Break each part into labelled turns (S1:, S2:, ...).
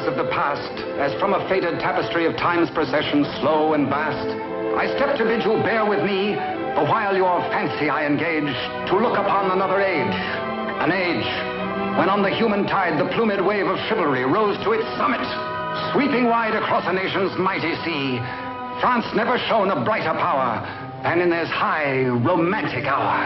S1: echoes of the past, as from a faded tapestry of time's procession, slow and vast, I step to bid you bear with me, the while your fancy I engage, to look upon another age. An age when on the human tide the plumed wave of chivalry rose to its summit, sweeping wide across a nation's mighty sea. France never shone a brighter power than in this high, romantic hour.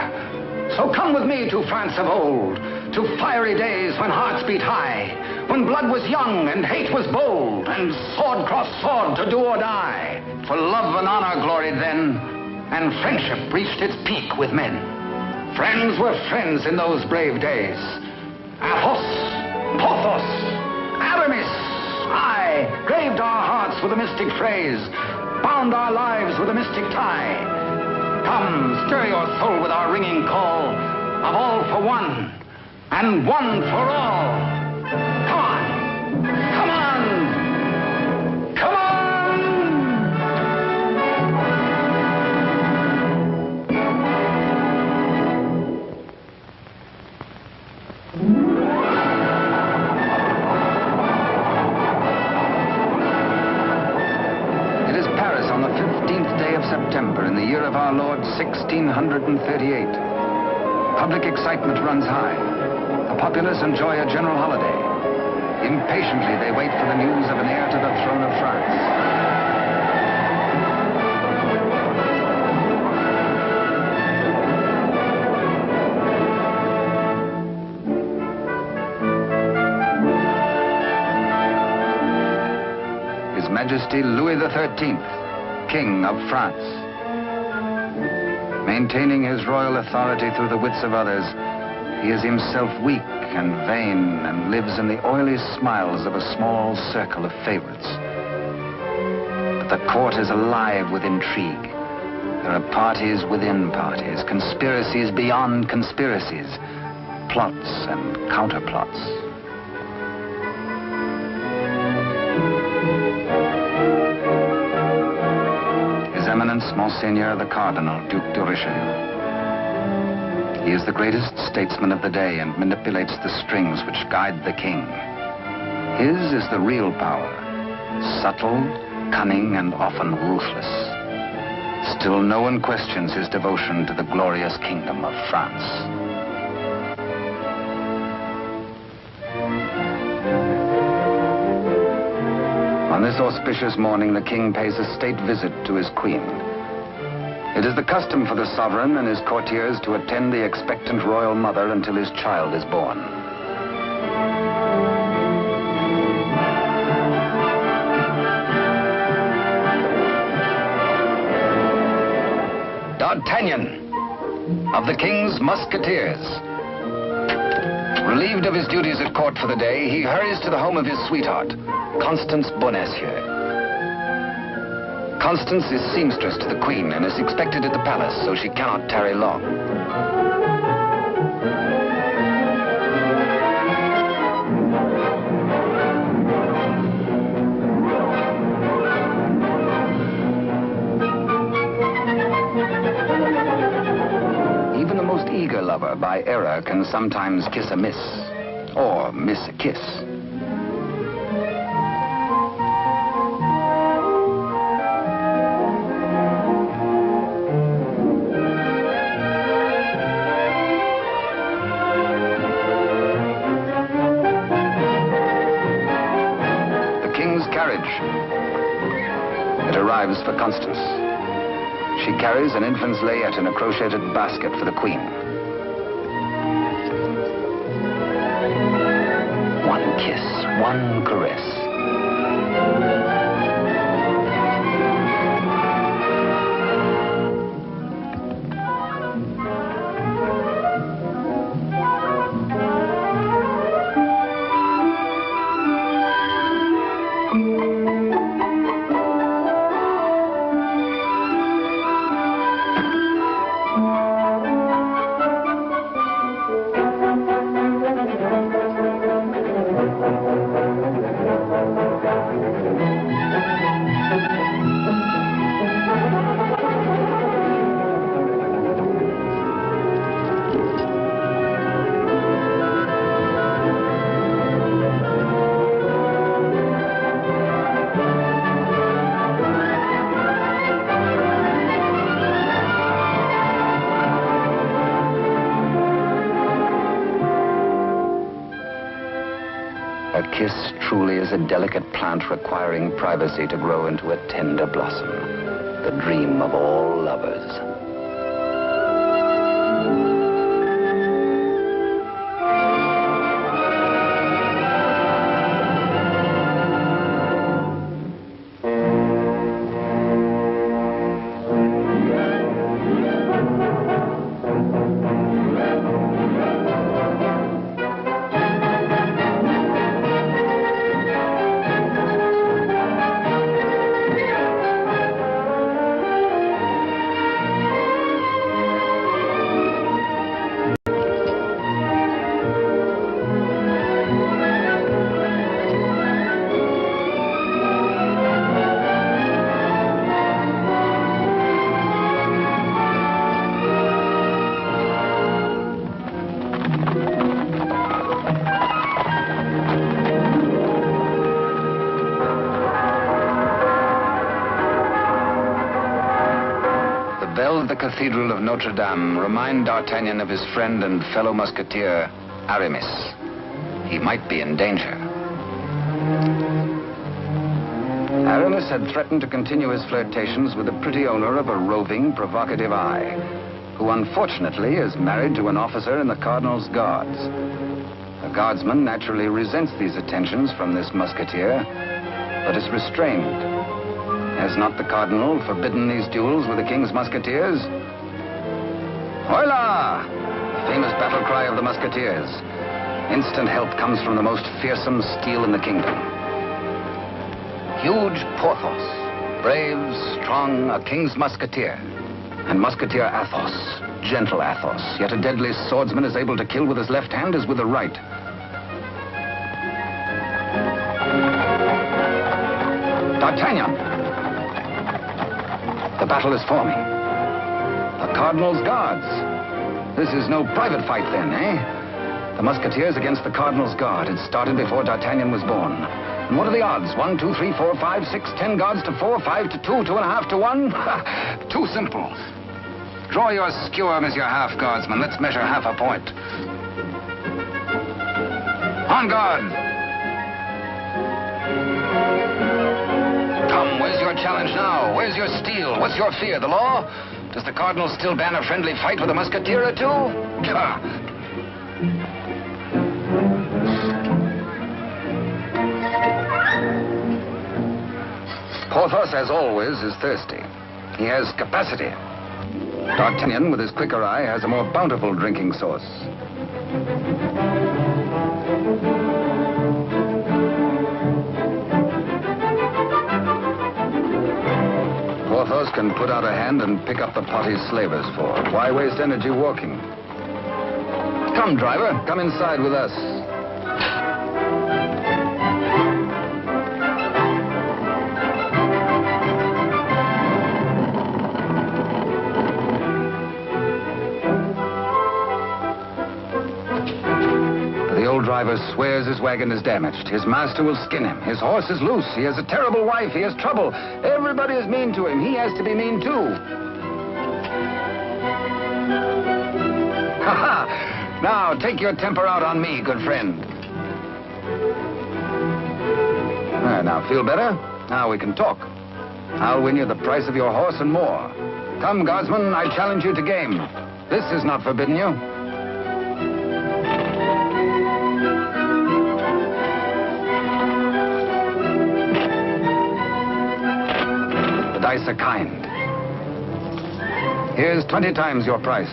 S1: So come with me to France of old, to fiery days when hearts beat high, when blood was young and hate was bold, and sword crossed sword to do or die. For love and honor gloried then, and friendship reached its peak with men. Friends were friends in those brave days. Athos, Porthos, Aramis, aye, graved our hearts with a mystic phrase, bound our lives with a mystic tie. Come, stir your soul with our ringing call of all for one, and one for all. Come on, come on, come on! It is Paris on the 15th day of September in the year of our Lord 1638. Public excitement runs high. The populace enjoy a general holiday. Impatiently, they wait for the news of an heir to the throne of France. His Majesty Louis XIII, King of France. Maintaining his royal authority through the wits of others, he is himself weak and vain and lives in the oily smiles of a small circle of favorites. But the court is alive with intrigue. There are parties within parties, conspiracies beyond conspiracies, plots and counterplots. His Eminence, Monseigneur the Cardinal, Duc de Richelieu. He is the greatest statesman of the day and manipulates the strings which guide the king. His is the real power, subtle, cunning, and often ruthless. Still, no one questions his devotion to the glorious kingdom of France. On this auspicious morning, the king pays a state visit to his queen. It is the custom for the sovereign and his courtiers to attend the expectant royal mother until his child is born. D'Artagnan, of the King's Musketeers. Relieved of his duties at court for the day, he hurries to the home of his sweetheart, Constance Bonacieux. Constance is seamstress to the Queen and is expected at the palace, so she cannot tarry long. Even the most eager lover, by error, can sometimes kiss a miss, or miss a kiss. It arrives for Constance. She carries an infant's layette in a crocheted basket for the Queen. One kiss, one caress. kiss truly is a delicate plant requiring privacy to grow into a tender blossom, the dream of all lovers. The Cathedral of Notre Dame remind D'Artagnan of his friend and fellow musketeer, Aramis. He might be in danger. Aramis had threatened to continue his flirtations with the pretty owner of a roving, provocative eye, who unfortunately is married to an officer in the Cardinal's guards. The guardsman naturally resents these attentions from this musketeer, but is restrained. Has not the Cardinal forbidden these duels with the King's musketeers? Hola! Famous battle cry of the musketeers. Instant help comes from the most fearsome steel in the kingdom. Huge Porthos, brave, strong, a King's musketeer. And musketeer Athos, gentle Athos, yet a deadly swordsman is able to kill with his left hand as with the right. D'Artagnan! The battle is forming. The Cardinal's guards. This is no private fight then, eh? The musketeers against the Cardinal's guard. It started before D'Artagnan was born. And what are the odds? 1, 2, 3, 4, 5, 6, 10 guards to 4, 5 to 2, 2.5 to 1? Too simple. Draw your skewer, Monsieur Half Guardsman. Let's measure half a point. On guard! Come, where's your challenge now? Where's your steel? What's your fear? The law? Does the Cardinal still ban a friendly fight with a musketeer or two? Porthos, as always, is thirsty. He has capacity. D'Artagnan, with his quicker eye, has a more bountiful drinking source. Porthos can put out a hand and pick up the pot he's slavers for. Why waste energy walking? Come, driver, come inside with us. The old driver swears his wagon is damaged. His master will skin him. His horse is loose. He has a terrible wife. He has trouble. Everybody is mean to him. He has to be mean too. Ha ha! Now, take your temper out on me, good friend. Now, feel better? Now we can talk. I'll win you the price of your horse and more. Come, guardsman, I challenge you to game. This is not forbidden you. The dice are kind. Here's 20 times your price.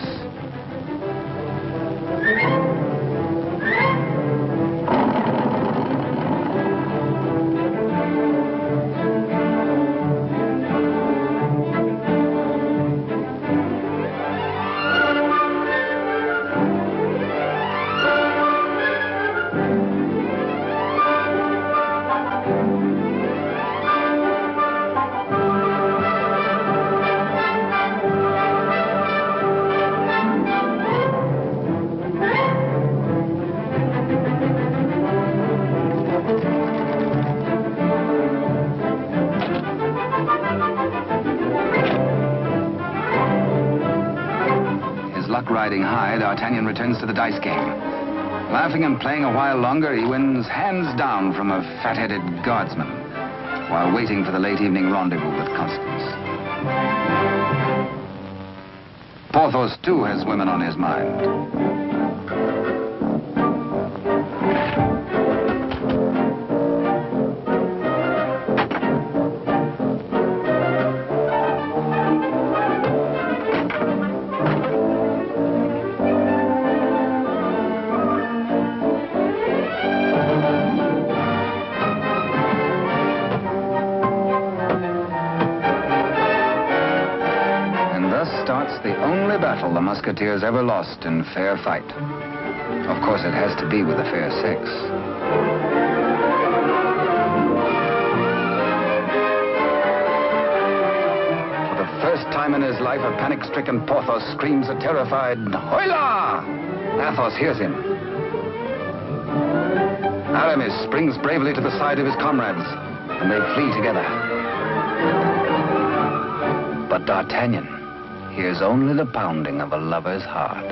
S1: Riding high, D'Artagnan returns to the dice game. Laughing and playing a while longer, he wins hands down from a fat-headed guardsman while waiting for the late evening rendezvous with Constance. Porthos, too, has women on his mind. Battle the Musketeers ever lost in fair fight. Of course, it has to be with a fair sex. For the first time in his life, a panic-stricken Porthos screams a terrified, "Hola!" Athos hears him. Aramis springs bravely to the side of his comrades, and they flee together. But D'Artagnan hears only the pounding of a lover's heart.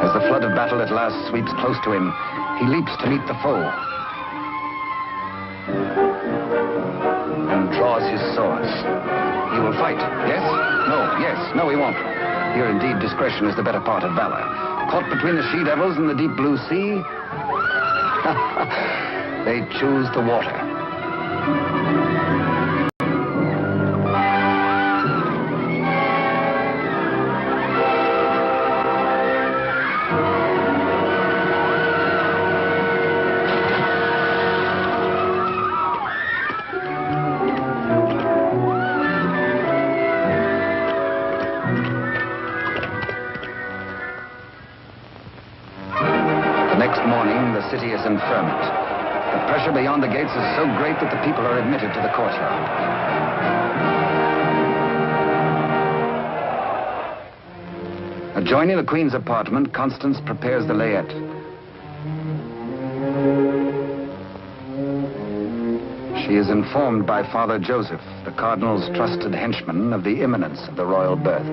S1: As the flood of battle at last sweeps close to him, he leaps to meet the foe and draws his swords. He will fight. Yes? No. Yes. No, he won't. Here, indeed, discretion is the better part of valor. Caught between the she-devils and the deep blue sea, they choose the water. The city is in ferment. The pressure beyond the gates is so great that the people are admitted to the courtyard. Adjoining the Queen's apartment, Constance prepares the layette. She is informed by Father Joseph, the Cardinal's trusted henchman, of the imminence of the royal birth.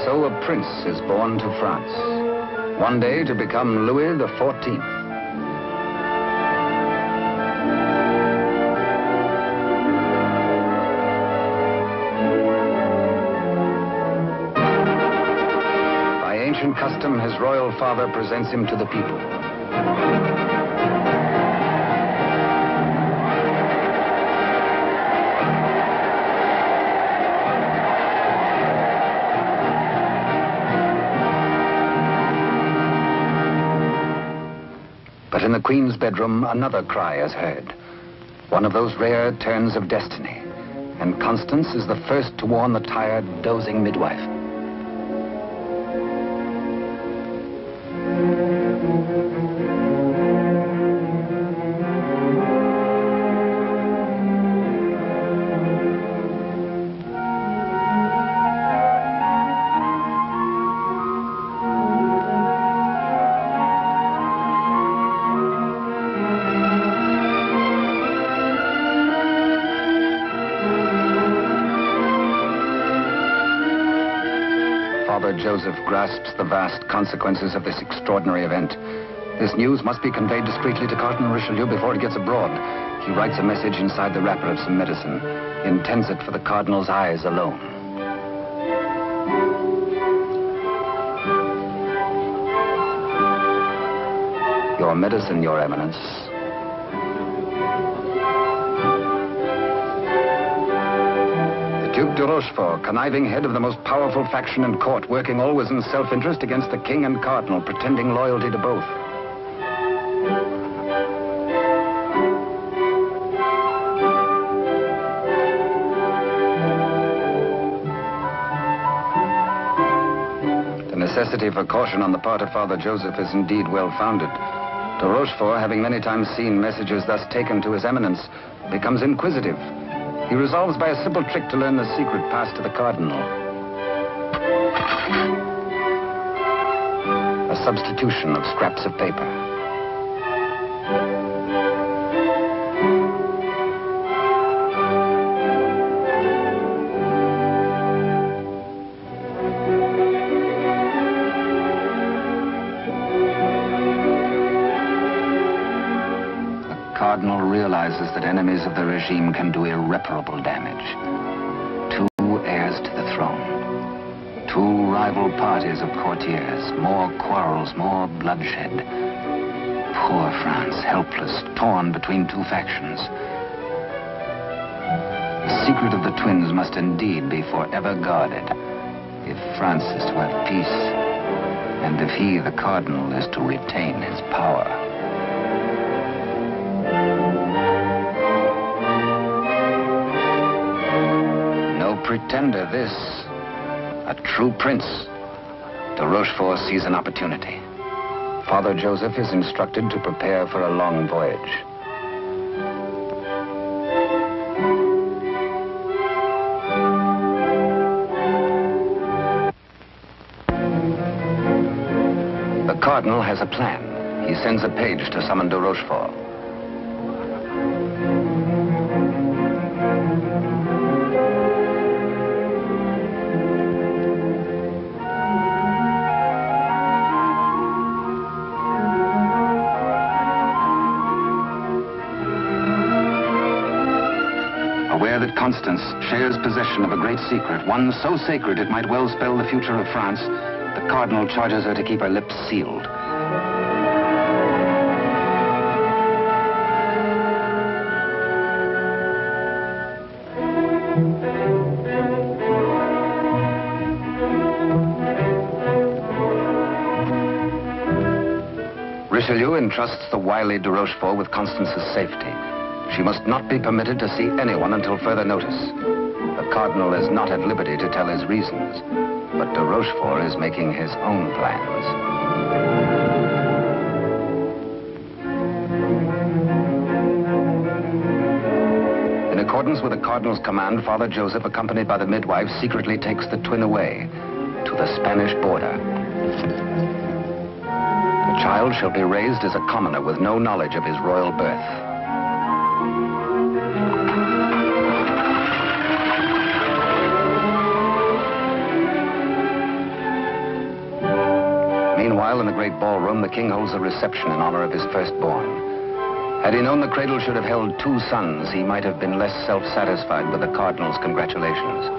S1: So a prince is born to France, one day to become Louis XIV. By ancient custom, his royal father presents him to the people. But in the Queen's bedroom, another cry is heard. One of those rare turns of destiny. And Constance is the first to warn the tired, dozing midwife. Father Joseph grasps the vast consequences of this extraordinary event. This news must be conveyed discreetly to Cardinal Richelieu before it gets abroad. He writes a message inside the wrapper of some medicine. He intends it for the Cardinal's eyes alone. Your medicine, Your Eminence. Duke de Rochefort, conniving head of the most powerful faction in court, working always in self-interest against the king and cardinal, pretending loyalty to both. necessity for caution on the part of Father Joseph is indeed well-founded. De Rochefort, having many times seen messages thus taken to His Eminence, becomes inquisitive. He resolves by a simple trick to learn the secret passed to the Cardinal. A substitution of scraps of paper. The Cardinal realizes that enemies of the regime can do irreparable damage. Two heirs to the throne. Two rival parties of courtiers. More quarrels, more bloodshed. Poor France, helpless, torn between two factions. The secret of the twins must indeed be forever guarded if France is to have peace, and if he, the Cardinal, is to retain his power. No pretender, this. A true prince. De Rochefort sees an opportunity. Father Joseph is instructed to prepare for a long voyage. The Cardinal has a plan. He sends a page to summon de Rochefort. Aware that Constance shares possession of a great secret, one so sacred it might well spell the future of France, the Cardinal charges her to keep her lips sealed. Richelieu entrusts the wily de Rochefort with Constance's safety. She must not be permitted to see anyone until further notice. The Cardinal is not at liberty to tell his reasons, but de Rochefort is making his own plans. In accordance with the Cardinal's command, Father Joseph, accompanied by the midwife, secretly takes the twin away to the Spanish border. The child shall be raised as a commoner with no knowledge of his royal birth. Meanwhile, in the great ballroom, the king holds a reception in honor of his firstborn. Had he known the cradle should have held two sons, he might have been less self-satisfied with the Cardinal's congratulations.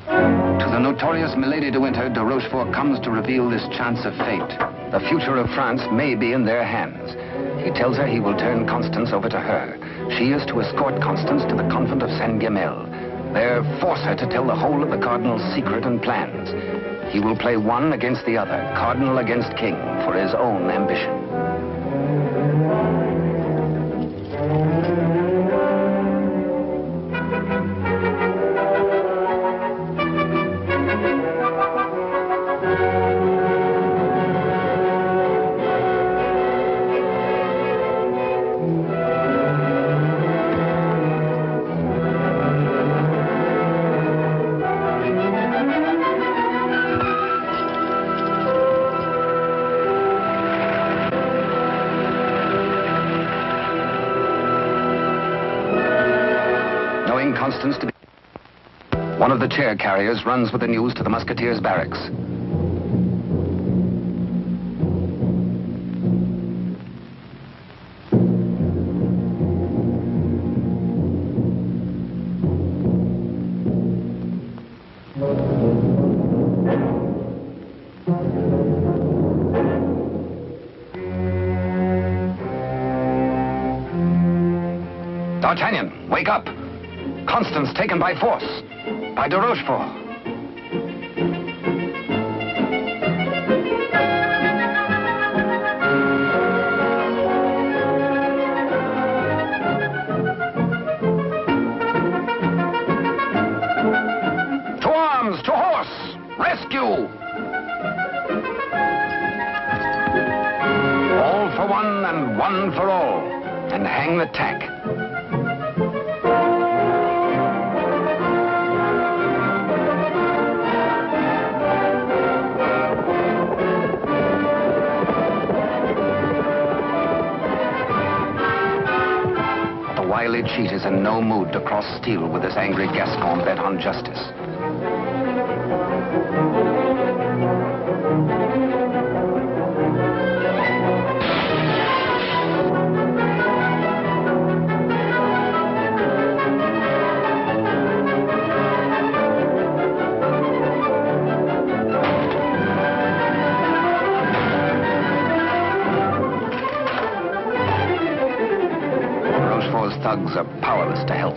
S1: To the notorious Milady de Winter, de Rochefort comes to reveal this chance of fate. The future of France may be in their hands. He tells her he will turn Constance over to her. She is to escort Constance to the convent of Saint-Guemel. There, force her to tell the whole of the Cardinal's secret and plans. He will play one against the other, Cardinal against King, for his own ambition. Constance to be... One of the chair carriers runs with the news to the Musketeers' barracks. D'Artagnan, wake up! Constance taken by force, by de Rochefort. All for one and one for all, and hang the tack. The wily cheat is in no mood to cross steel with this angry Gascon bent on justice. Thugs are powerless to help.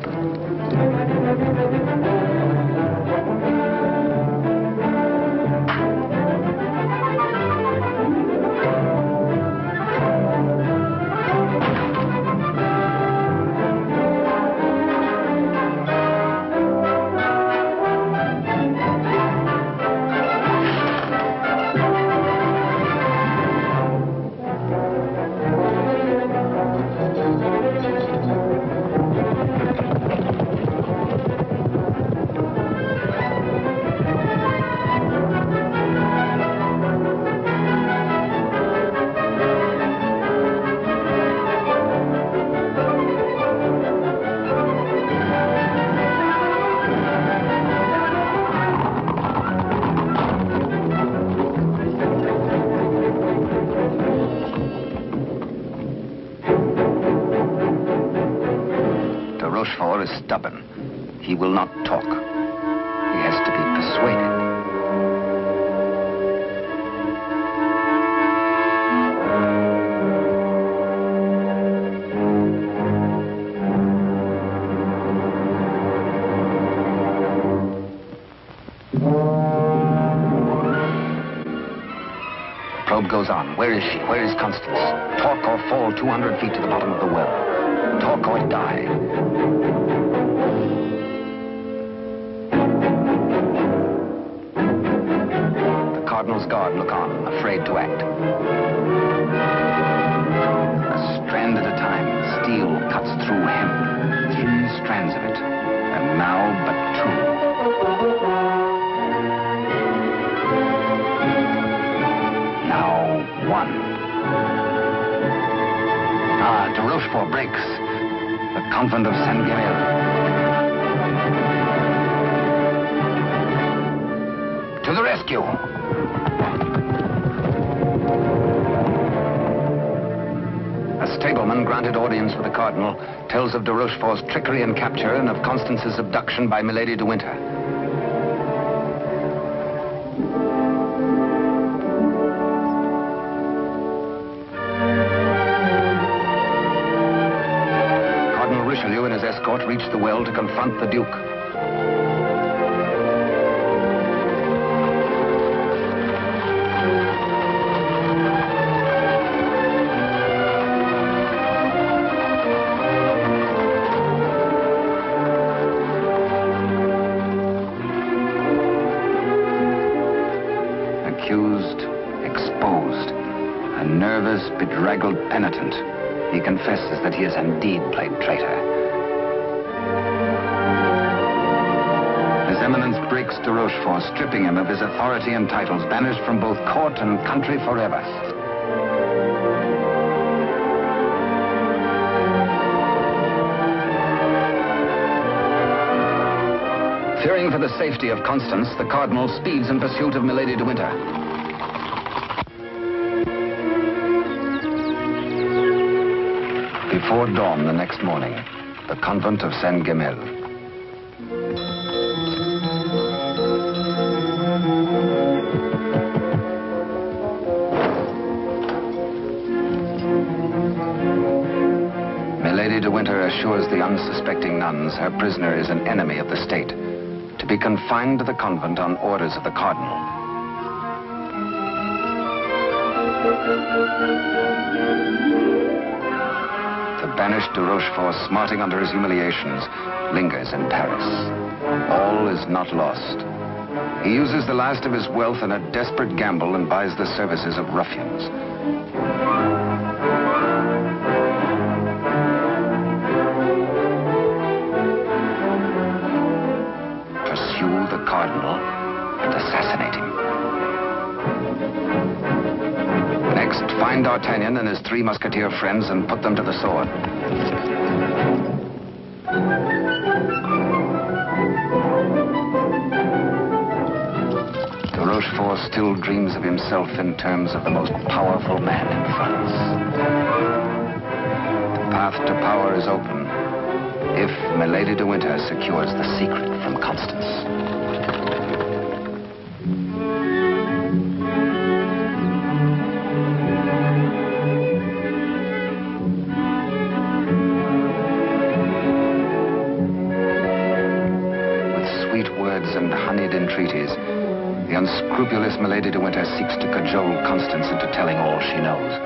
S1: Rochefort is stubborn. He will not talk. He has to be persuaded. The probe goes on. Where is she? Where is Constance? Talk or fall 200 feet to the bottom of the well. Talk or die. The Cardinal's guard look on, afraid to act. A strand at a time, steel cuts through hemp. 3 strands of it, and now but 2. Now 1. De Rochefort breaks. The convent of Saint-Guémel. To the rescue! A stableman granted audience with the Cardinal tells of de Rochefort's trickery and capture and of Constance's abduction by Milady de Winter. Richelieu and his escort reached the well to confront the Duke. Accused, exposed, a nervous, bedraggled penitent. He confesses that he has indeed played traitor. His Eminence breaks de Rochefort, stripping him of his authority and titles, banished from both court and country forever. Fearing for the safety of Constance, the Cardinal speeds in pursuit of Milady de Winter. Before dawn the next morning, the convent of Saint-Guémel. Milady de Winter assures the unsuspecting nuns her prisoner is an enemy of the state, to be confined to the convent on orders of the Cardinal. The banished de Rochefort, smarting under his humiliations, lingers in Paris. All is not lost. He uses the last of his wealth in a desperate gamble and buys the services of ruffians. Pursue the Cardinal and assassinate him. Next, find D'Artagnan and his 3 musketeer friends and put them to the sword. Rochefort still dreams of himself in terms of the most powerful man in France. The path to power is open if Milady de Winter secures the secret from Constance. With sweet words and honeyed entreaties, the unscrupulous Milady de Winter seeks to cajole Constance into telling all she knows.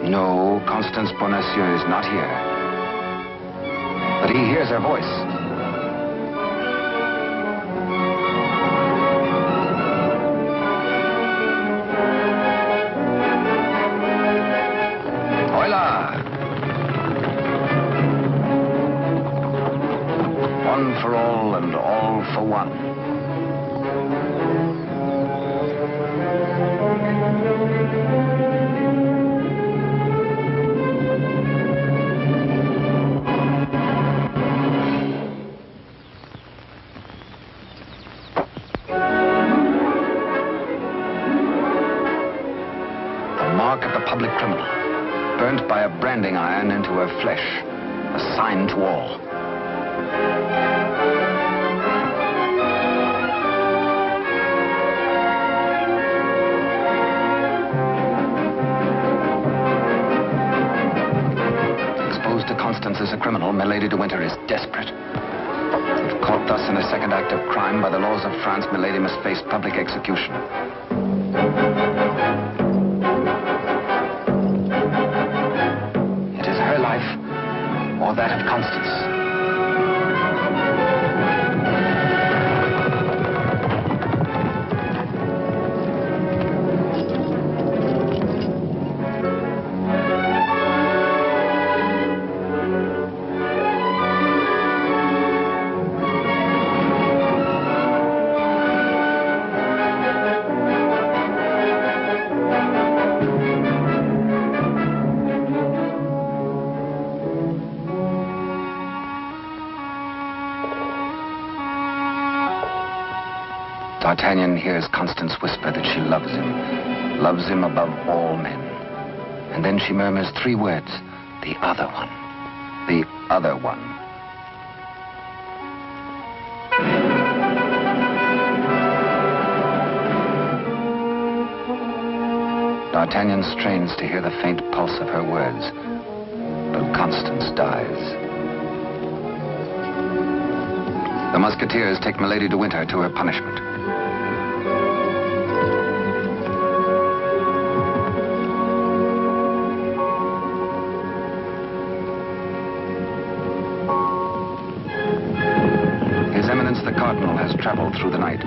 S1: No, Constance Bonacieux is not here. But he hears her voice. Hola! One for all and all for one. Mark of the public criminal, burnt by a branding iron into her flesh, a sign to all. Exposed to Constance as a criminal, Milady de Winter is desperate. If caught thus in a second act of crime, by the laws of France, Milady must face public execution. Or that of Constance. D'Artagnan hears Constance whisper that she loves him above all men. And then she murmurs 3 words, the other one, the other one. D'Artagnan strains to hear the faint pulse of her words, but Constance dies. The Musketeers take Milady de Winter to her punishment. His Eminence the Cardinal has traveled through the night.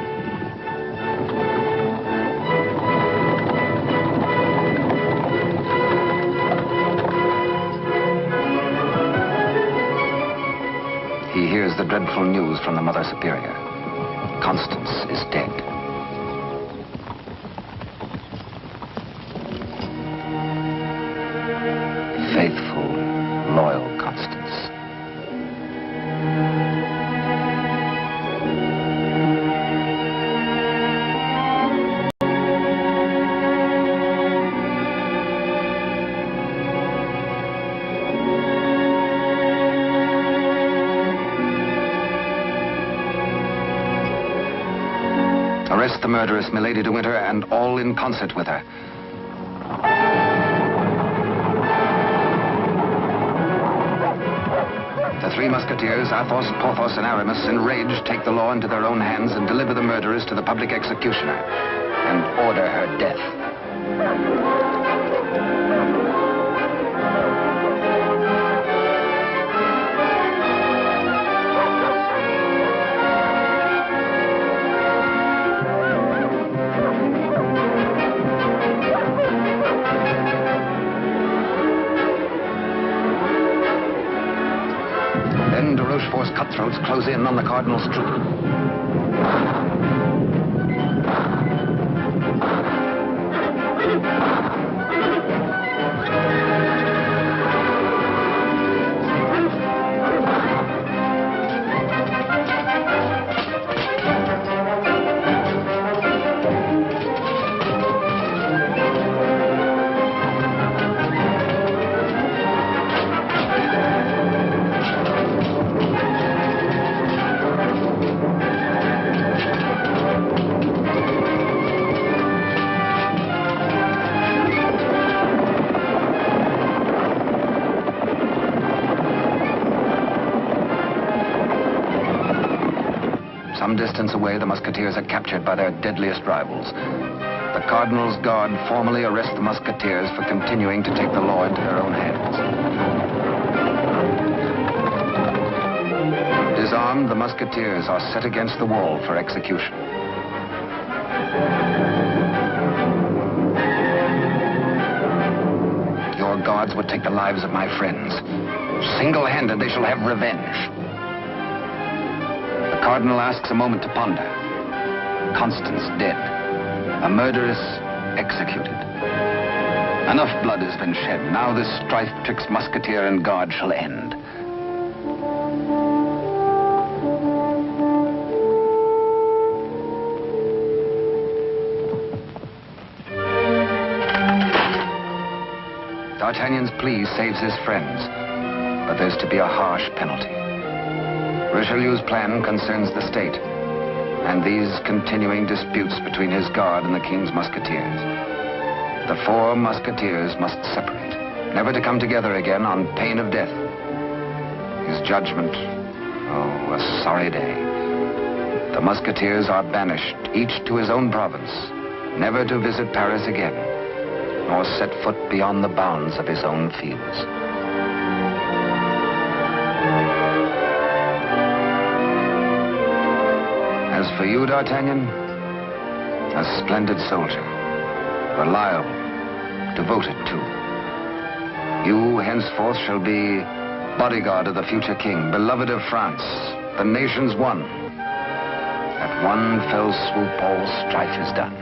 S1: He hears the dreadful news from the Mother Superior. Constance is dead. Faithful, loyal Constance. Arrest the murderess, Milady de Winter, and all in concert with her. three musketeers, Athos, Porthos, and Aramis, enraged, take the law into their own hands and deliver the murderess to the public executioner and order her death. Then de Rochefort's cutthroats close in on the Cardinal's troop. Some distance away, the musketeers are captured by their deadliest rivals. The Cardinal's guard formally arrest the musketeers for continuing to take the law into their own hands. Disarmed, the musketeers are set against the wall for execution. Your guards would take the lives of my friends. Single-handed, they shall have revenge. The Cardinal asks a moment to ponder. Constance dead. A murderess executed. Enough blood has been shed. Now this strife twixt musketeer and guard shall end. D'Artagnan's plea saves his friends, but there's to be a harsh penalty. Richelieu's plan concerns the state, and these continuing disputes between his guard and the king's musketeers. The four musketeers must separate, never to come together again on pain of death. His judgment, oh, a sorry day. The musketeers are banished, each to his own province, never to visit Paris again, nor set foot beyond the bounds of his own fields. As for you, D'Artagnan, a splendid soldier, reliable, devoted too. You henceforth shall be bodyguard of the future king, beloved of France, the nation's one. At one fell swoop, all strife is done.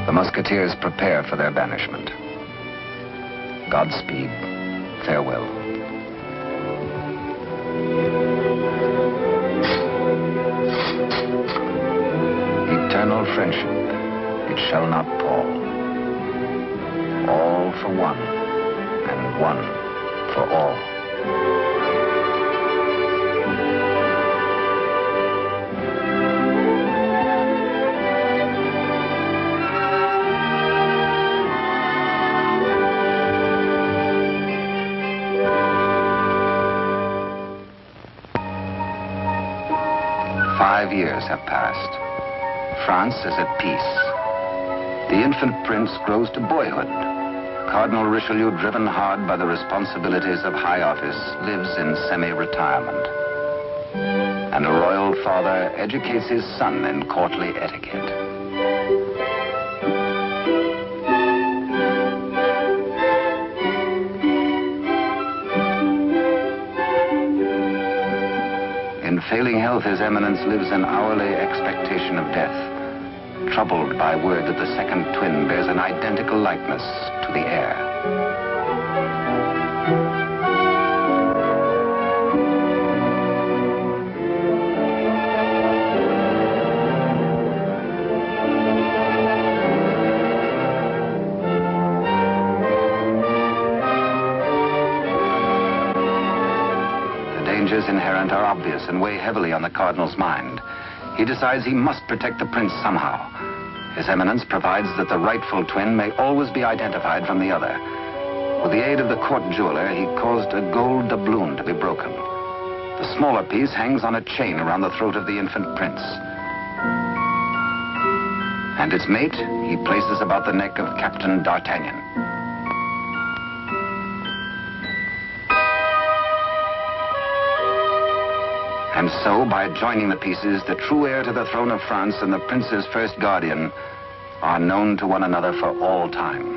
S1: The musketeers prepare for their banishment. Godspeed, farewell. Eternal friendship, it shall not pall. All for one, and one for all. 5 years have passed. France is at peace. The infant prince grows to boyhood. Cardinal Richelieu, driven hard by the responsibilities of high office, lives in semi-retirement. And a royal father educates his son in courtly etiquette. In failing health, His Eminence lives in hourly expectation of death, troubled by word that the second twin bears an identical likeness to the heir. Dangers inherent are obvious and weigh heavily on the Cardinal's mind. He decides he must protect the prince somehow. His Eminence provides that the rightful twin may always be identified from the other. With the aid of the court jeweler, he caused a gold doubloon to be broken. The smaller piece hangs on a chain around the throat of the infant prince. And its mate he places about the neck of Captain D'Artagnan. And so, by joining the pieces, the true heir to the throne of France and the prince's first guardian are known to one another for all time.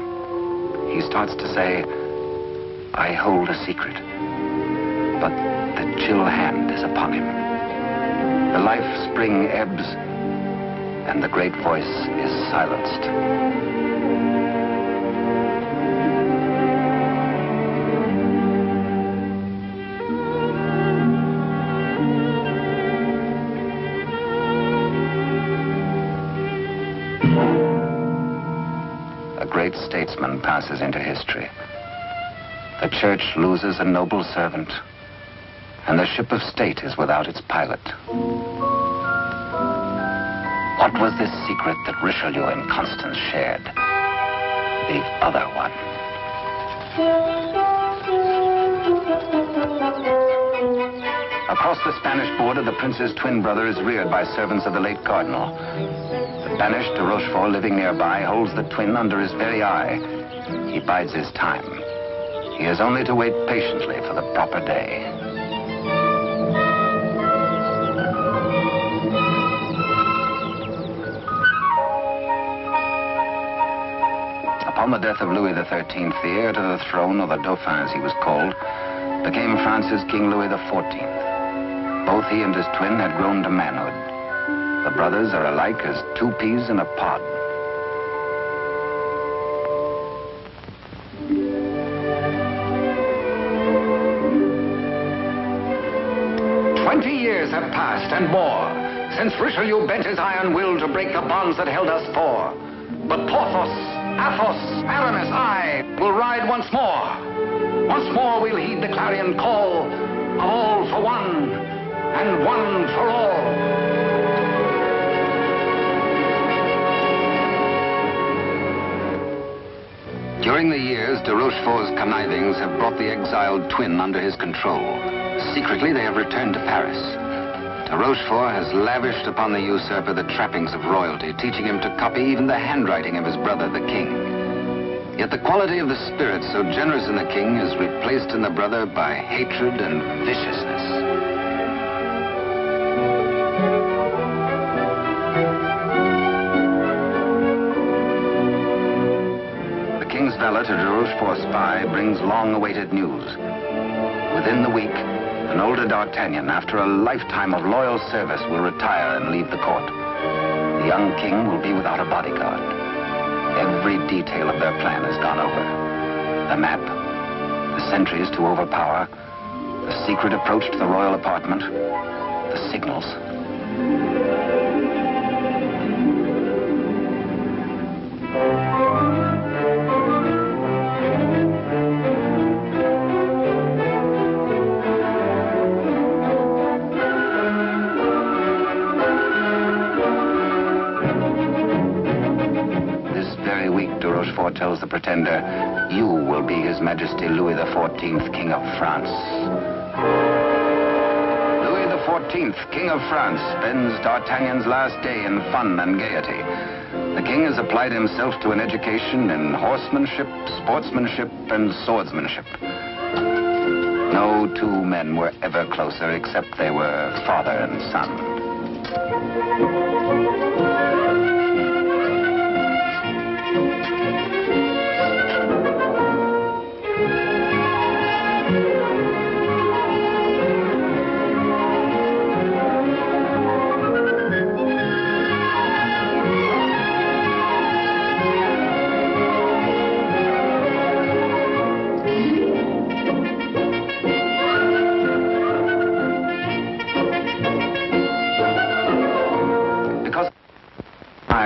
S1: He starts to say, I hold a secret, but the chill hand is upon him. The life spring ebbs, and the great voice is silenced. A great statesman passes into history. The church loses a noble servant, and the ship of state is without its pilot. What was this secret that Richelieu and Constance shared? The other one. Across the Spanish border, the prince's twin brother is reared by servants of the late cardinal. The banished de Rochefort, living nearby, holds the twin under his very eye. He bides his time. He has only to wait patiently for the proper day. Upon the death of Louis XIII, the heir to the throne, or the Dauphin as he was called, became France's King Louis XIV. Both he and his twin had grown to manhood. The brothers are alike as two peas in a pod. Years have passed and more since Richelieu bent his iron will to break the bonds that held us four. But Porthos, Athos, Aramis, I will ride once more. Once more we'll heed the clarion call of all for one and one for all. During the years, de Rochefort's connivings have brought the exiled twin under his control. Secretly, they have returned to Paris. De Rochefort has lavished upon the usurper the trappings of royalty, teaching him to copy even the handwriting of his brother, the king. Yet the quality of the spirit so generous in the king is replaced in the brother by hatred and viciousness. The king's valet, a de Rochefort spy, brings long-awaited news. Within the week, an older D'Artagnan, after a lifetime of loyal service, will retire and leave the court. The young king will be without a bodyguard. Every detail of their plan has gone over. The map, the sentries to overpower, the secret approach to the royal apartment, the signals. Tells the pretender, you will be His Majesty Louis XIV, King of France. Louis XIV, King of France, spends D'Artagnan's last day in fun and gaiety. The king has applied himself to an education in horsemanship, sportsmanship, and swordsmanship. No two men were ever closer, except they were father and son.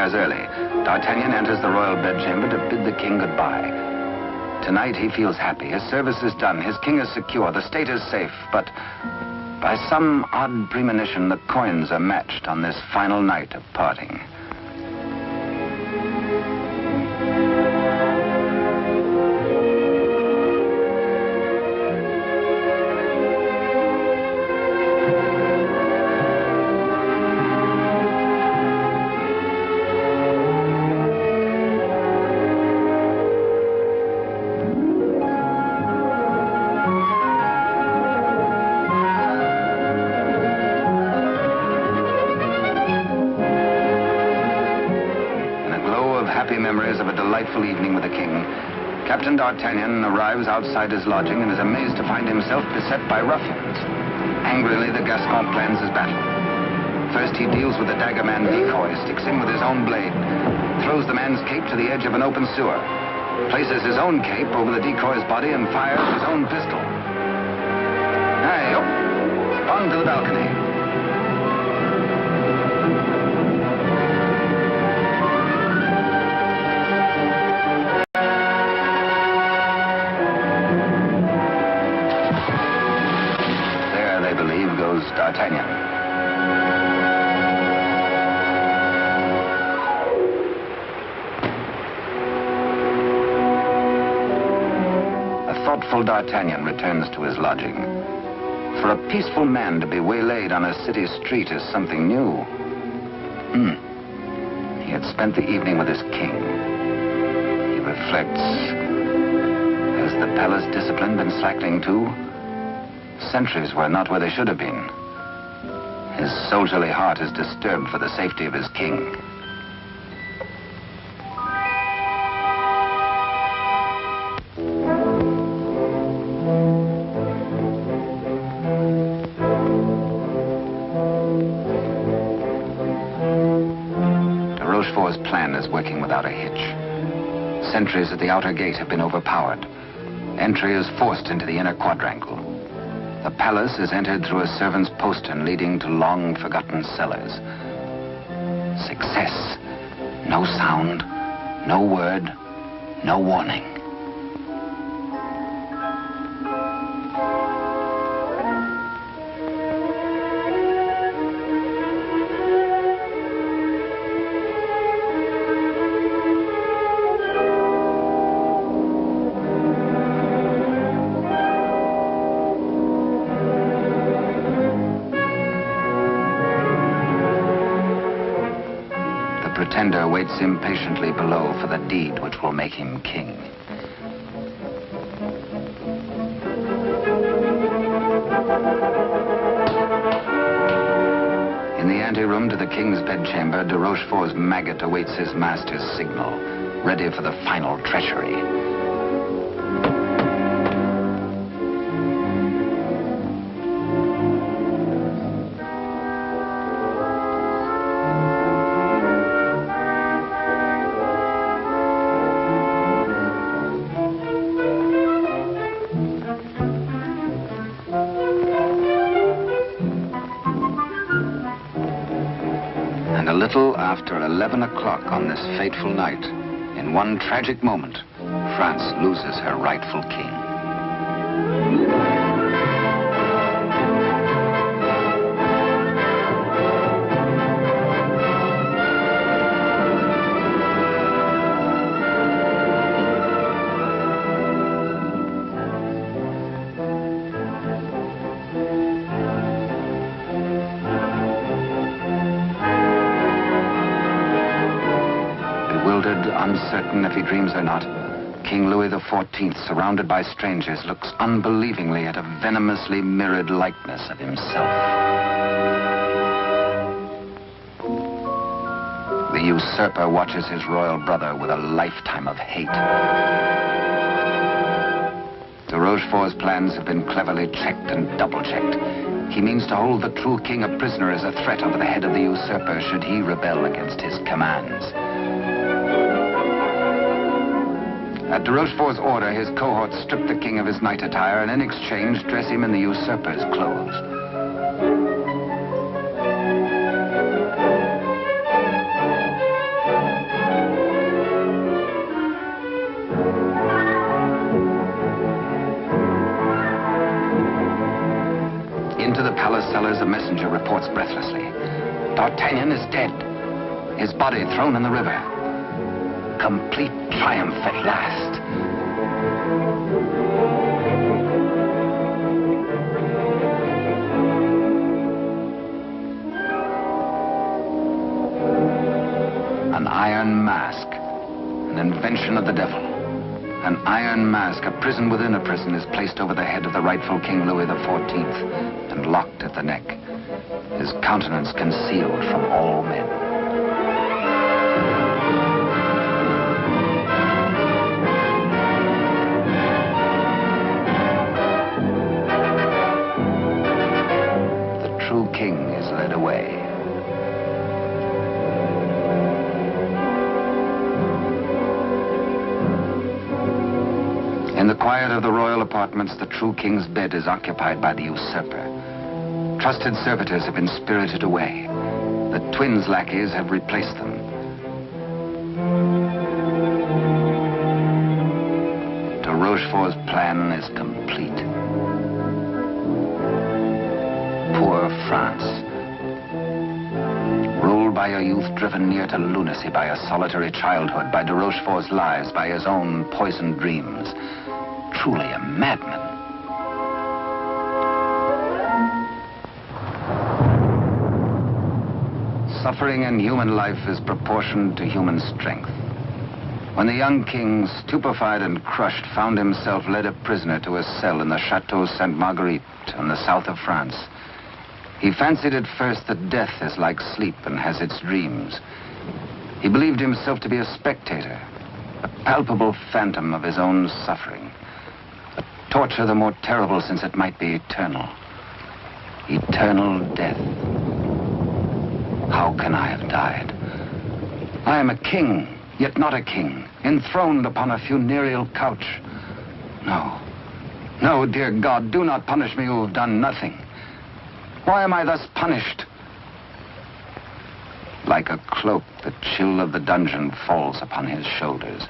S1: Early, D'Artagnan enters the royal bedchamber to bid the king goodbye. Tonight he feels happy. His service is done. His king is secure. The state is safe. But by some odd premonition, the coins are matched on this final night of parting. delightful evening with the king, Captain D'Artagnan arrives outside his lodging and is amazed to find himself beset by ruffians. Angrily, the Gascon plans his battle. First, he deals with the dagger-man decoy, sticks him with his own blade, throws the man's cape to the edge of an open sewer, places his own cape over the decoy's body and fires his own pistol. Hey, up! On to the balcony. There, they believe, goes D'Artagnan. Thoughtful D'Artagnan returns to his lodging. For a peaceful man to be waylaid on a city street is something new. He had spent the evening with his king. He reflects. Has the palace discipline been slackening too? Sentries were not where they should have been. His soldierly heart is disturbed for the safety of his king. Working without a hitch. Sentries at the outer gate have been overpowered. Entry is forced into the inner quadrangle. The palace is entered through a servant's postern leading to long-forgotten cellars. Success. No sound, no word, no warning. Pretender waits impatiently below for the deed which will make him king. In the anteroom to the king's bedchamber, de Rochefort's maggot awaits his master's signal, ready for the final treachery. And a little after 11 o'clock on this fateful night, in one tragic moment, France loses her rightful king. Uncertain if he dreams or not, King Louis XIV, surrounded by strangers, looks unbelievingly at a venomously mirrored likeness of himself. The usurper watches his royal brother with a lifetime of hate. De Rochefort's plans have been cleverly checked and double-checked. He means to hold the true king a prisoner as a threat over the head of the usurper should he rebel against his commands. At de Rochefort's order, his cohorts strip the king of his night attire and in exchange dress him in the usurper's clothes. Into the palace cellars, a messenger reports breathlessly. D'Artagnan is dead. His body thrown in the river. Complete triumph at last. An iron mask, an invention of the devil. An iron mask, a prison within a prison, is placed over the head of the rightful King Louis XIV and locked at the neck, his countenance concealed from all men. king is led away. In the quiet of the royal apartments, the true king's bed is occupied by the usurper. Trusted servitors have been spirited away. The twins' lackeys have replaced them. De Rochefort's plan is complete. Poor France. Ruled by a youth driven near to lunacy by a solitary childhood, by de Rochefort's lies, by his own poisoned dreams. Truly a madman. Suffering in human life is proportioned to human strength. When the young king, stupefied and crushed, found himself led a prisoner to a cell in the Chateau Sainte-Marguerite in the south of France, he fancied at first that death is like sleep and has its dreams. He believed himself to be a spectator, a palpable phantom of his own suffering. A torture the more terrible since it might be eternal. Eternal death. How can I have died? I am a king, yet not a king, enthroned upon a funereal couch. No, no, dear God, do not punish me who have done nothing. Why am I thus punished? Like a cloak, the chill of the dungeon falls upon his shoulders.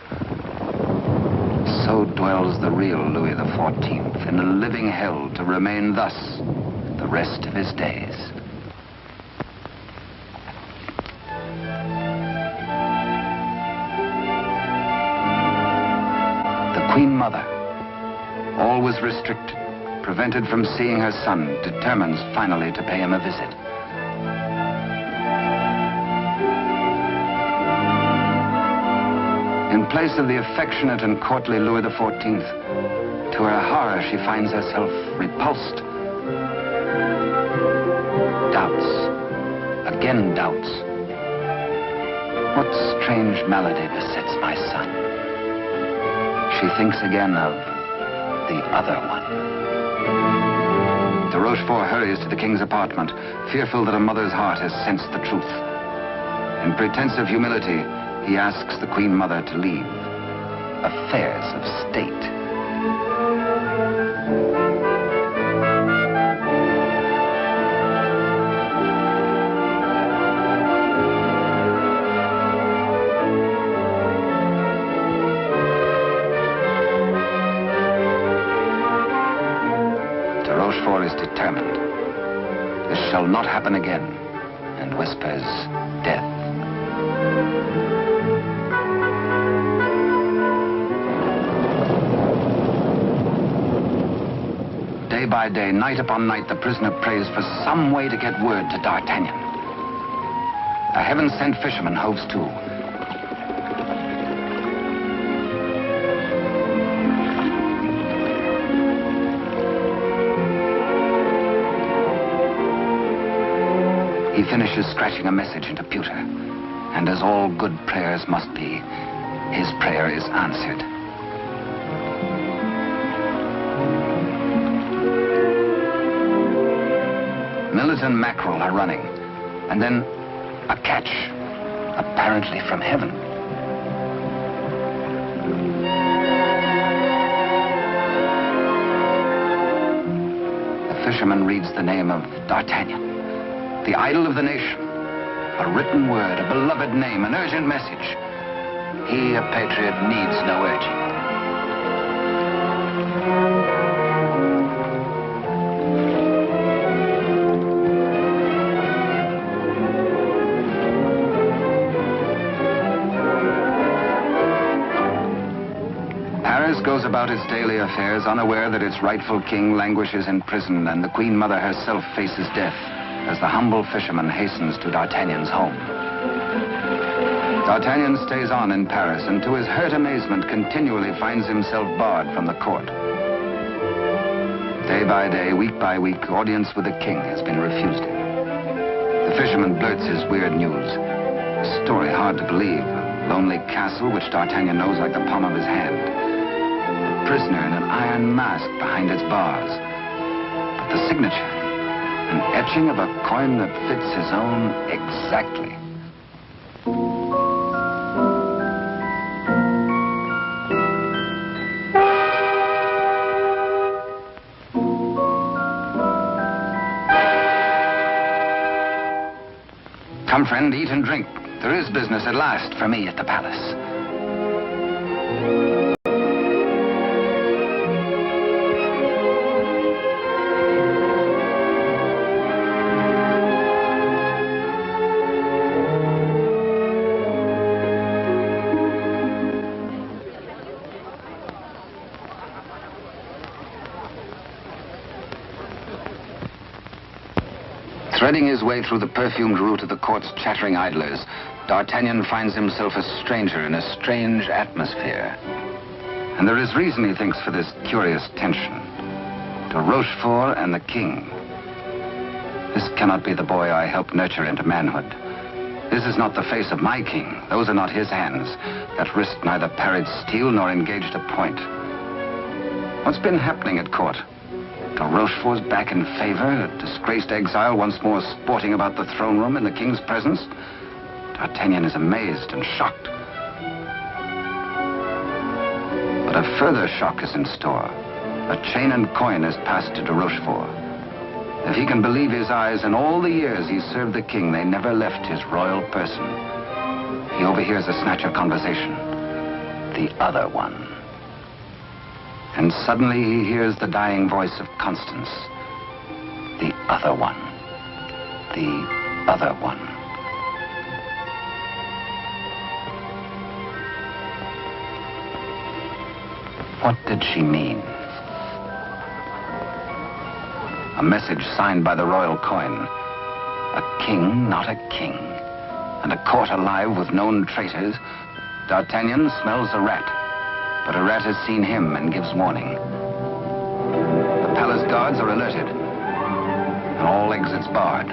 S1: So dwells the real Louis XIV in a living hell to remain thus the rest of his days. The Queen Mother, always restricted, prevented from seeing her son, determines finally to pay him a visit. In place of the affectionate and courtly Louis XIV, to her horror, she finds herself repulsed. Doubts, again doubts. What strange malady besets my son? She thinks again of the other one. De Rochefort hurries to the king's apartment, fearful that a mother's heart has sensed the truth. In pretense of humility, he asks the Queen Mother to leave affairs of state. De Rochefort is determined. This shall not happen again, and whispers death. Day by day, night upon night, the prisoner prays for some way to get word to D'Artagnan. A heaven-sent fisherman hoves to. He finishes scratching a message into pewter, and as all good prayers must be, his prayer is answered. Millet and mackerel are running, and then a catch, apparently from heaven. The fisherman reads the name of D'Artagnan, the idol of the nation. A written word, a beloved name, an urgent message. He, a patriot, needs no urging. Paris goes about its daily affairs, unaware that its rightful king languishes in prison, and the Queen Mother herself faces death as the humble fisherman hastens to D'Artagnan's home. D'Artagnan stays on in Paris, and to his hurt amazement continually finds himself barred from the court. Day by day, week by week, audience with the king has been refused him. The fisherman blurts his weird news. A story hard to believe. A lonely castle which D'Artagnan knows like the palm of his hand. A prisoner in an iron mask behind its bars. But the signature, An etching of a coin that fits his own exactly. Come, friend, eat and drink. There is business at last for me at the palace. Threading his way through the perfumed route of the court's chattering idlers, D'Artagnan finds himself a stranger in a strange atmosphere. And there is reason, he thinks, for this curious tension. De Rochefort and the king. This cannot be the boy I helped nurture into manhood. This is not the face of my king. Those are not his hands that risked neither parried steel nor engaged a point. What's been happening at court? De Rochefort's back in favor, a disgraced exile once more sporting about the throne room in the king's presence. D'Artagnan is amazed and shocked. But a further shock is in store. A chain and coin is passed to de Rochefort. If he can believe his eyes, in all the years he served the king, they never left his royal person. He overhears a snatch of conversation. The other one. And suddenly he hears the dying voice of Constance. The other one. The other one. What did she mean? A message signed by the royal coin. A king, not a king. And a court alive with known traitors. D'Artagnan smells a rat. But a rat has seen him and gives warning. The palace guards are alerted, and all exits barred.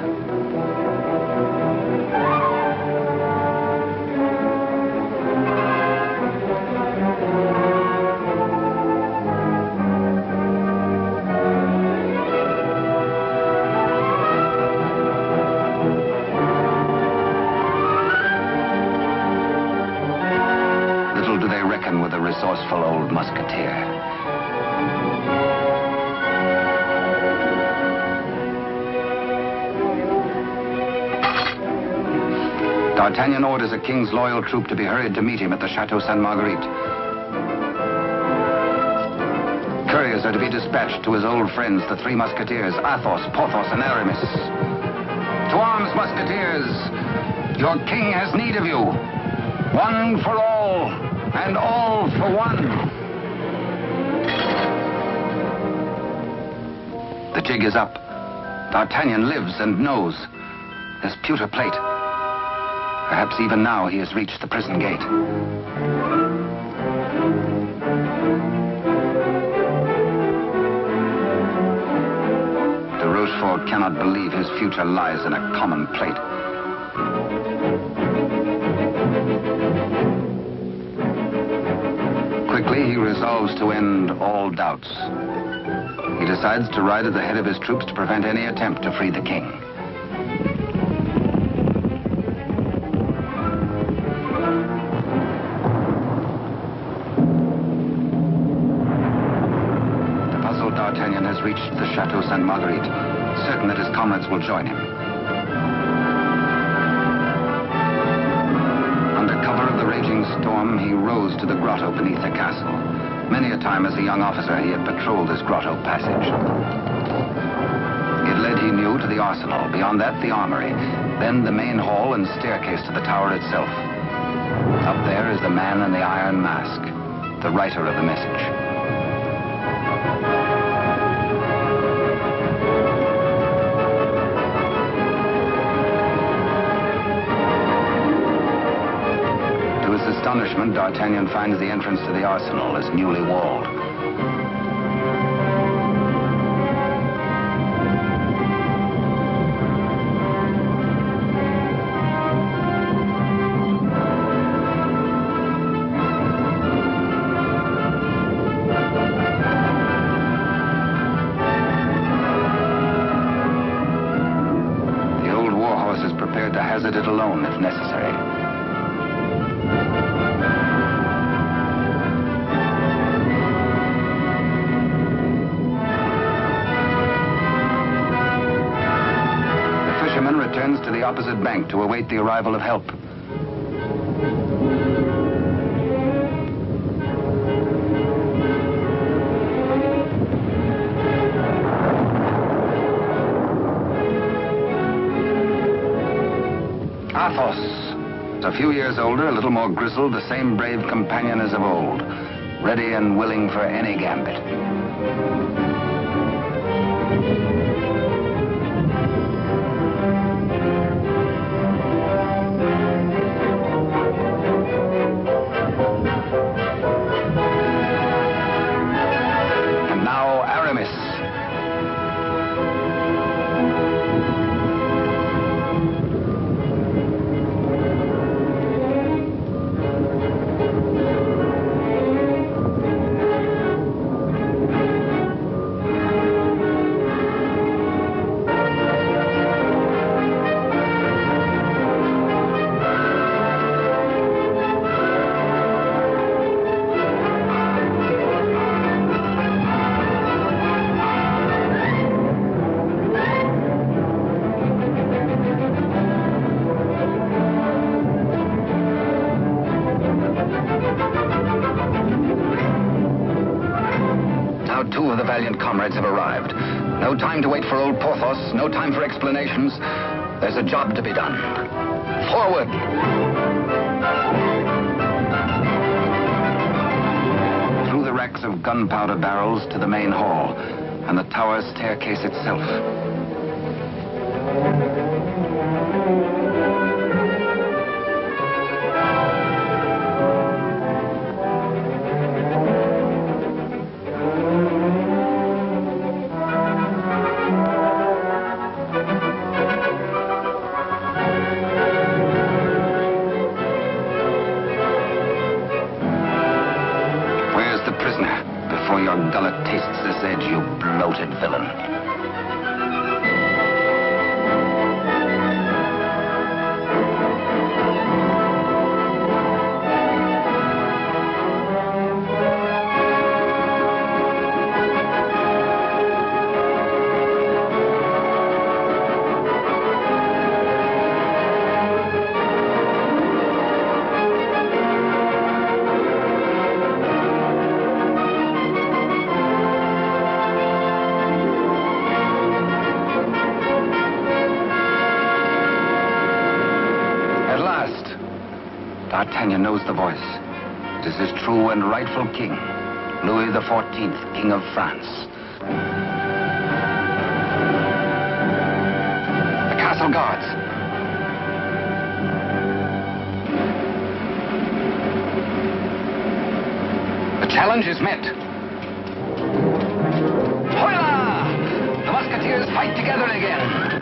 S1: With a resourceful old musketeer. D'Artagnan orders a king's loyal troop to be hurried to meet him at the Chateau Sainte-Marguerite. Couriers are to be dispatched to his old friends, the three musketeers, Athos, Porthos, and Aramis. To arms, musketeers! Your king has need of you. One for all. And all for one. The jig is up. D'Artagnan lives and knows. There's pewter plate. Perhaps even now he has reached the prison gate. De Rochefort cannot believe his future lies in a common plate. Quickly, he resolves to end all doubts. He decides to ride at the head of his troops to prevent any attempt to free the king. The puzzled D'Artagnan has reached the Chateau Sainte-Marguerite, certain that his comrades will join him. Under cover of the raging storm, he rose to the grotto beneath the castle. Many a time as a young officer, he had patrolled this grotto passage. It led, he knew, to the arsenal. Beyond that, the armory. Then the main hall and staircase to the tower itself. Up there is the man in the iron mask, the writer of the message. To his astonishment, D'Artagnan finds the entrance to the arsenal is newly walled. prepared to hazard it alone if necessary. The fisherman returns to the opposite bank to await the arrival of help. Athos, a few years older, a little more grizzled, the same brave companion as of old, ready and willing for any gambit. And now Aramis. Two of the valiant comrades have arrived. No time to wait for old Porthos, no time for explanations. There's a job to be done. Forward! Through the racks of gunpowder barrels to the main hall, and the tower staircase itself. Before your gullet tastes this edge, you bloated villain. D'Artagnan knows the voice. It is his true and rightful king, Louis XIV, King of France. The castle guards. The challenge is met. Hola! The musketeers fight together again.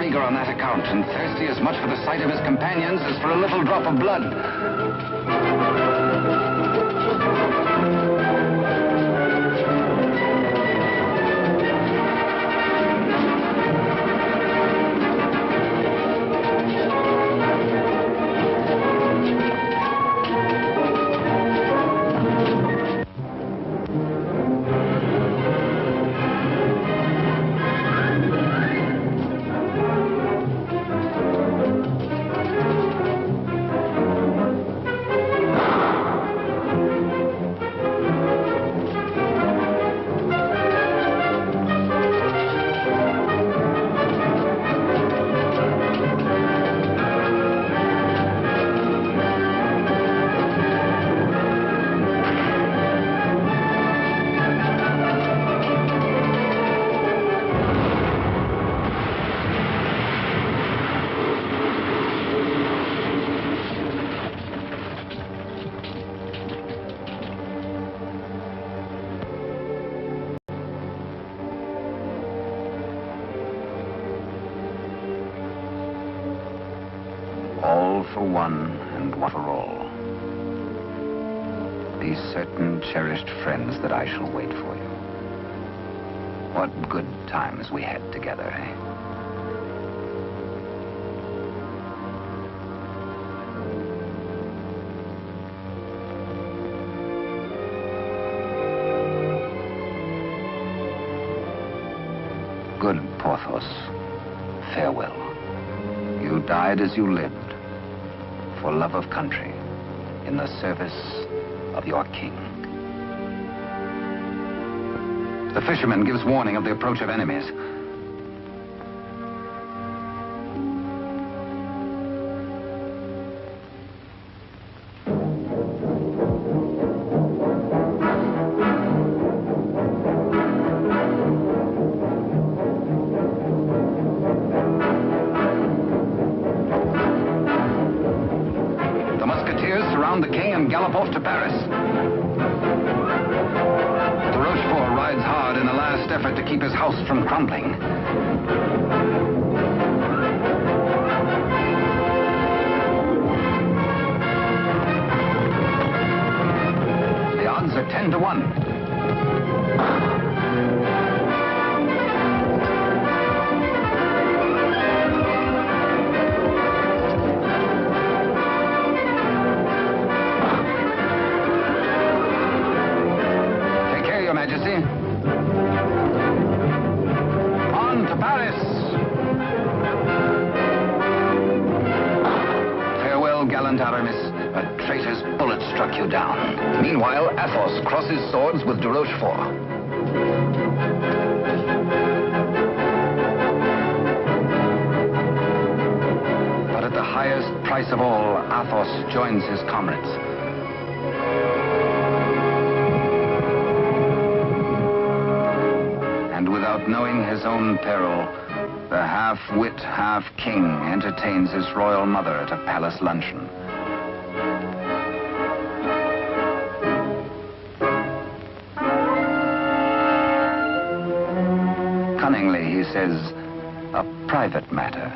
S1: eager on that account, and thirsty as much for the sight of his companions as for a little drop of blood. All for one and one for all. Be certain, cherished friends, that I shall wait for you. What good times we had together, eh? Good Porthos, farewell. You died as you lived, for love of country, in the service of your king. The fisherman gives warning of the approach of enemies. The king and gallop off to Paris. De Rochefort rides hard in a last effort to keep his house from crumbling. The odds are 10 to 1. Your Majesty. On to Paris. Farewell, gallant Aramis. A traitor's bullet struck you down. Meanwhile, Athos crosses swords with de Rochefort. But at the highest price of all, Athos joins his comrades. Without knowing his own peril, the half-wit, half-king entertains his royal mother at a palace luncheon. Cunningly, he says, a private matter.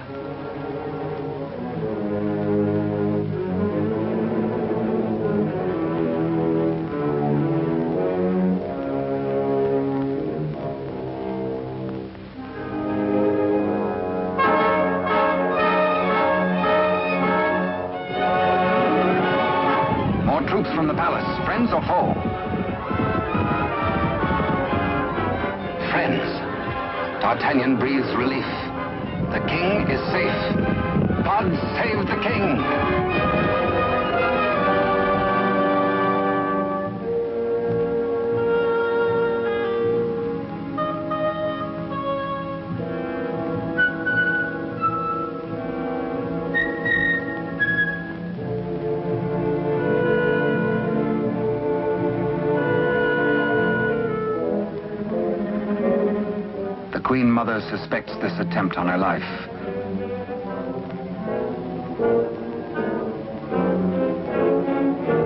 S1: Troops from the palace, friends or foe? Friends. D'Artagnan breathes relief. The king is safe. God save the king! Queen Mother suspects this attempt on her life.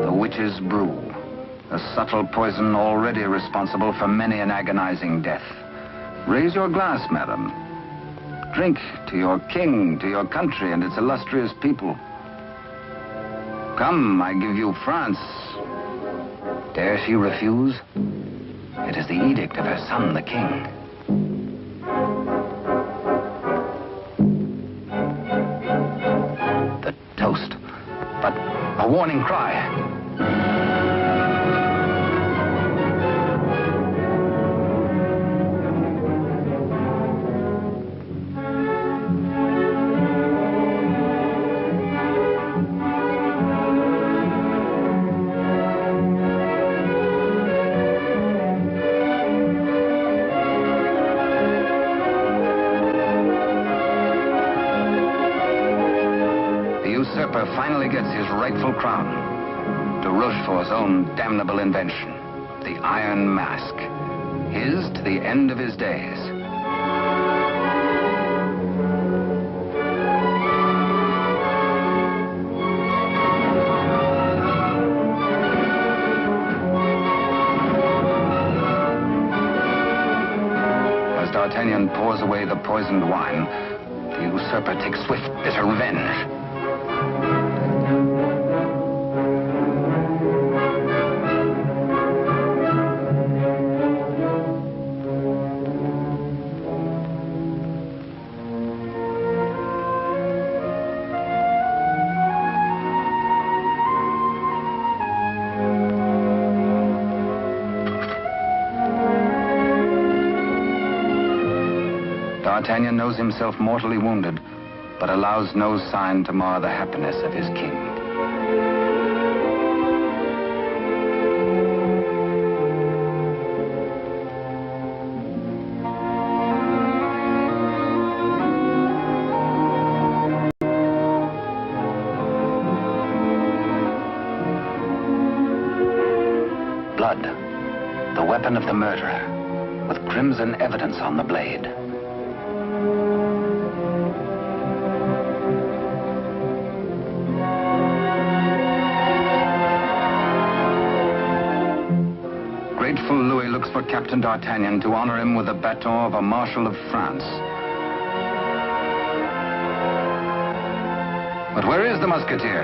S1: The witch's brew, a subtle poison already responsible for many an agonizing death. Raise your glass, madam. drink to your king, to your country, and its illustrious people. Come, I give you France. Dare she refuse? It is the edict of her son, the king. The toast, but a warning cry. Finally gets his rightful crown. De Rochefort's own damnable invention, the Iron Mask, his to the end of his days. As D'Artagnan pours away the poisoned wine, the usurper takes swift, bitter revenge. D'Artagnan knows himself mortally wounded, but allows no sign to mar the happiness of his king. Blood, the weapon of the murderer, with crimson evidence on the blade. Grateful Louis looks for Captain D'Artagnan to honor him with the baton of a Marshal of France. But where is the Musketeer?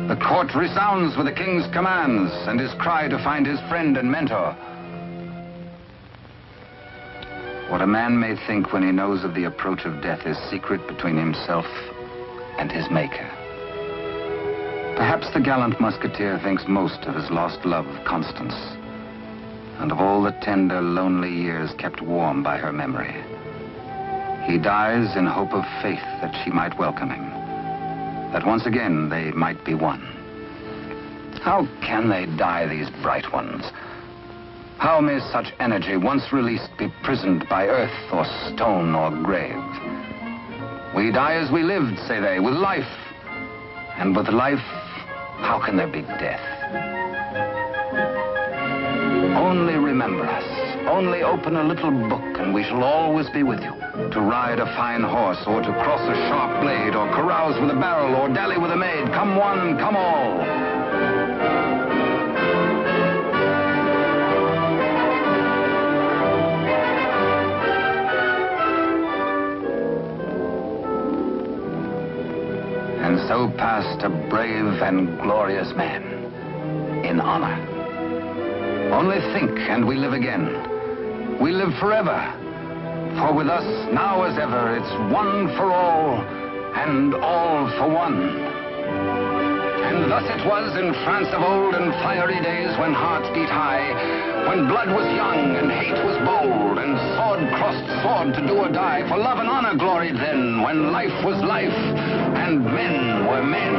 S1: The court resounds with the king's commands and his cry to find his friend and mentor. What a man may think when he knows of the approach of death is secret between himself and his Maker. Perhaps the gallant Musketeer thinks most of his lost love, Constance, and of all the tender, lonely years kept warm by her memory. He dies in hope of faith that she might welcome him, that once again they might be one. How can they die, these bright ones? How may such energy, once released, be prisoned by earth or stone or grave? We die as we lived, say they, with life. And with life, how can there be death? Only remember us. Only open a little book and we shall always be with you. To ride a fine horse, or to cross a sharp blade, or carouse with a barrel, or dally with a maid. Come one, come all. And so passed a brave and glorious man, in honor. Only think, and we live again. We live forever. For with us, now as ever, it's one for all, and all for one. And thus it was in France of old, in fiery days when hearts beat high, when blood was young, and hate was bold, and sword crossed sword to do or die. For love and honor gloried then, when life was life, and men were men.